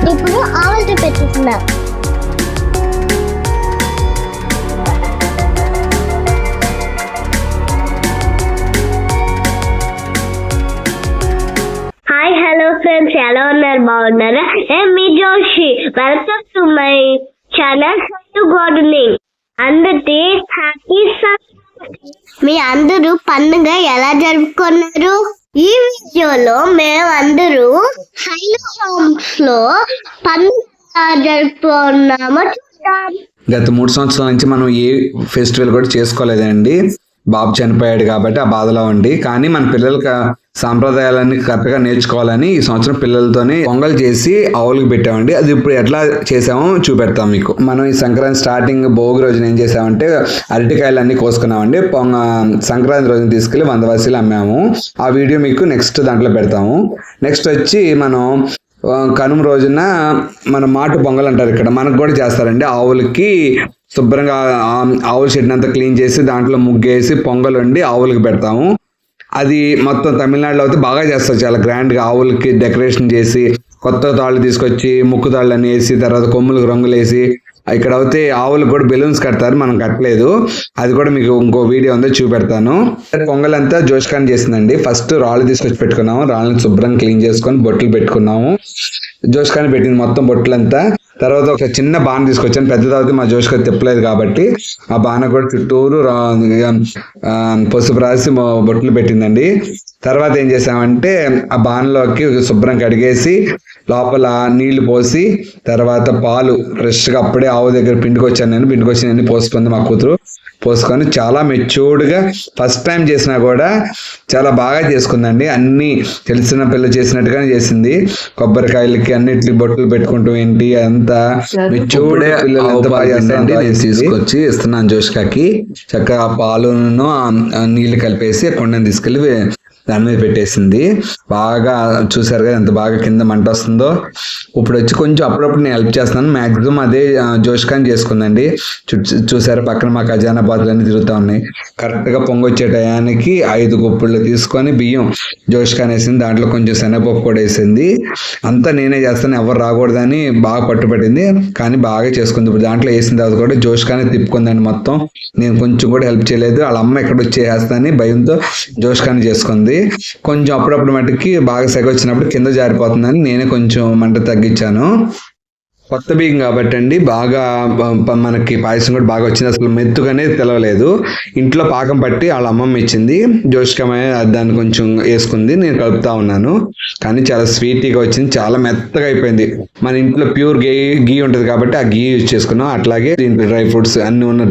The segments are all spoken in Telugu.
ఇప్పుడు ఆవులతో పెట్టుకున్నా. హాయ్ హలో ఫ్రెండ్స్, ఎలా ఉన్నారు? బాగున్నారా? మీ Joshi. Welcome to my channel gardening. అందరికీ హ్యాపీ సంక్రాంతి. మీ అందరూ పండుగ ఎలా జరుపుకున్నారు? ఈ వీడియోలో మేము అందరూ హైలో హోమ్స్ లో పండుగ జరుపుకున్నామో చూద్దాం. గత 3 సంవత్సరాల నుంచి మనం ఏ ఫెస్టివల్ కూడా చేసుకోలేదండి. బాబు చనిపోయాడు కాబట్టి ఆ బాధలో ఉండి, కానీ మన పిల్లలకి సాంప్రదాయాలన్నీ కరెక్ట్గా నేర్చుకోవాలని ఈ సంవత్సరం పిల్లలతోనే పొంగల్ చేసి ఆవులకు పెట్టామండి. అది ఇప్పుడు ఎట్లా చేసామో చూపెడతాం మీకు. మనం ఈ సంక్రాంతి స్టార్టింగ్ భోగి రోజున ఏం చేసామంటే అరటికాయలు అన్ని కోసుకున్నామండి. సంక్రాంతి రోజున తీసుకెళ్లి 100 వసీలు అమ్మాము. ఆ వీడియో మీకు నెక్స్ట్ దాంట్లో పెడతాము. నెక్స్ట్ వచ్చి మనం కనుమ రోజున మన మాటు పొంగల్ అంటారు, ఇక్కడ మనకు కూడా చేస్తారండి. ఆవులకి శుభ్రంగా ఆవుల షెడ్ అంతా క్లీన్ చేసి దాంట్లో ముగ్గేసి పొంగల్ వండి ఆవులకి పెడతాము. అది మొత్తం తమిళనాడులో అయితే బాగా చేస్తారు, చాలా గ్రాండ్గా ఆవులకి డెకరేషన్ చేసి కొత్త తాళ్ళు తీసుకొచ్చి ముక్కు తాళ్ళు అని వేసి తర్వాత కొమ్ములకు రంగులు వేసి, ఇక్కడ అయితే ఆవులకు కూడా బెలూన్స్ కడతారు, మనం కట్టలేదు. అది కూడా మీకు ఇంకో వీడియో ఉందో చూపెడతాను. పొంగల్ అంతా జోష్కాన్ చేసిందండి. ఫస్ట్ రాళ్ళు తీసుకొచ్చి పెట్టుకున్నాము, రాళ్ళని శుభ్రంగా క్లీన్ చేసుకొని బొట్లు పెట్టుకున్నాము. జోష్కాన్ పెట్టింది మొత్తం బొట్లంతా. తర్వాత ఒక చిన్న బాణ తీసుకొచ్చాను, పెద్దదవుతే మా జోష్క తిప్పలేదు కాబట్టి ఆ బాణ కూడా చుట్టూరు పసుపు రాసి బొట్లు పెట్టిందండి. తర్వాత ఏం చేసామంటే ఆ బాణలోకి శుభ్రం కడిగేసి లోపల నీళ్లు పోసి తర్వాత పాలు ఫ్రెష్గా అప్పుడే ఆవు దగ్గర పిండుకొచ్చాను నేను. పిండుకొచ్చి పోసుకుంది మా కూతురు. పోసుకొని చాలా మెచ్యూర్డ్గా ఫస్ట్ టైం చేసినా కూడా చాలా బాగా చేసుకుందండి. అన్ని తెలిసిన పిల్ల చేసినట్టుగానే చేసింది. కొబ్బరికాయలకి అన్నిటికి బొట్లు పెట్టుకుంటూ ఏంటి అంతా మెచ్యూర్డ్ పిల్లలు ఎంత బాగా చేస్తారంటే నేను తీసుకొచ్చి ఇస్తున్నాను జోష్కాకి. చక్కగా పాలును నీళ్లు కలిపేసి కొండని తీసుకెళ్ళి దాని మీద పెట్టేసింది. బాగా చూసారు కదా ఎంత బాగా కింద మంట వస్తుందో. ఇప్పుడు వచ్చి కొంచెం అప్పుడప్పుడు నేను హెల్ప్ చేస్తున్నాను. మ్యాక్సిమం అదే జోష్కాన్ చేసుకుందండి. చూసారు పక్కన మా ఖజానా బాతులు అన్ని తిరుగుతూ ఉన్నాయి. కరెక్ట్గా పొంగొచ్చే టయానికి 5 గుప్పుళ్ళు తీసుకొని బియ్యం జోష్కాన్ వేసింది. దాంట్లో కొంచెం శనగపప్పు కూడా వేసింది. అంతా నేనే చేస్తాను, ఎవరు రాకూడదని బాగా పట్టుపట్టింది, కానీ బాగా చేసుకుంది. ఇప్పుడు దాంట్లో వేసిన తర్వాత కూడా జోష్కానే తిప్పుకుందండి మొత్తం. నేను కొంచెం కూడా హెల్ప్ చేయలేదు. వాళ్ళ అమ్మ ఎక్కడ వచ్చి వేస్తానని భయంతో జోష్కాన్ చేసుకుంది. కొంచెం అప్పుడప్పుడు మటుకి బాగా సెగ వచ్చినప్పుడు కింద జారిపోతుందని నేనే కొంచెం మంట తగ్గించాను. కొత్త బియ్యం కాబట్టి అండి బాగా మనకి పాయసం కూడా బాగా వచ్చింది. అసలు మెత్తుగానే తెలవలేదు. ఇంట్లో పాకం పట్టి వాళ్ళ అమ్మమ్మ ఇచ్చింది. జోష్కమయ్య దాన్ని కొంచెం వేసుకుంది, నేను కలుపుతా ఉన్నాను. కానీ చాలా స్వీట్గా వచ్చింది, చాలా మెత్తగా అయిపోయింది. మన ఇంట్లో ప్యూర్ గీ ఉంటుంది కాబట్టి ఆ గీ యూజ్ చేసుకున్నాం. అట్లాగే దీంట్లో డ్రై ఫ్రూట్స్ అన్ని ఉన్న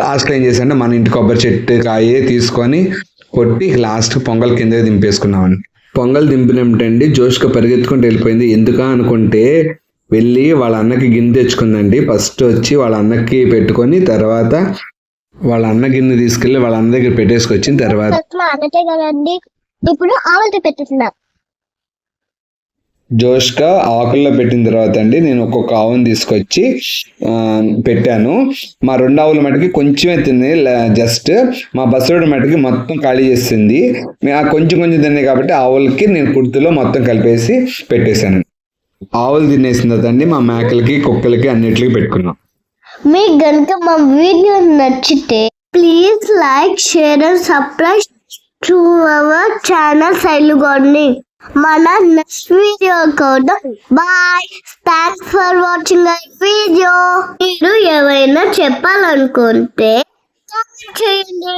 లాస్ట్లో ఏం చేశానంటే మన ఇంటి కొబ్బరి చెట్టు కాయ తీసుకొని కొట్టి లాస్ట్ పొంగల్ కింద దింపేసుకున్నామని. పొంగల్ దింపినట్టండి జోష్క పరిగెత్తుకుంటూ వెళ్ళిపోయింది. ఎందుకా అనుకుంటే వెళ్ళి వాళ్ళ అన్నకి గిన్నె తెచ్చుకుందండి. ఫస్ట్ వచ్చి వాళ్ళ అన్నకి పెట్టుకొని తర్వాత వాళ్ళ అన్న గిన్నె తీసుకెళ్ళి వాళ్ళ అన్న దగ్గర పెట్టేసుకొచ్చిన తర్వాత ఇప్పుడు ఆవులతో పెట్టుకున్నా. జోష్క ఆకుల్లో పెట్టిన తర్వాత అండి నేను ఒక్కొక్క ఆవుని తీసుకొచ్చి పెట్టాను. మా 2 ఆవుల మటుకి కొంచెమే తింది, జస్ట్ మా బస్సుడు మటుకి మొత్తం ఖాళీ చేసింది. కొంచెం తిన్నాయి కాబట్టి ఆవులకి నేను కుర్తులో మొత్తం కలిపేసి పెట్టేశాను. ఆవులు తినేసిన తర్వాత అండి మా మేకలకి కుక్కలకి అన్నిటికీ పెట్టుకున్నాం. మీకు కనుక మా వీడియో నచ్చితే please like, share and subscribe to our channel Shailu gardening. మన నెక్స్ట్ వీడియో కూడా bye. Thanks for watching I video. మీరు ఏమైనా చెప్పాలనుకుంటే కామెంట్ చేయండి.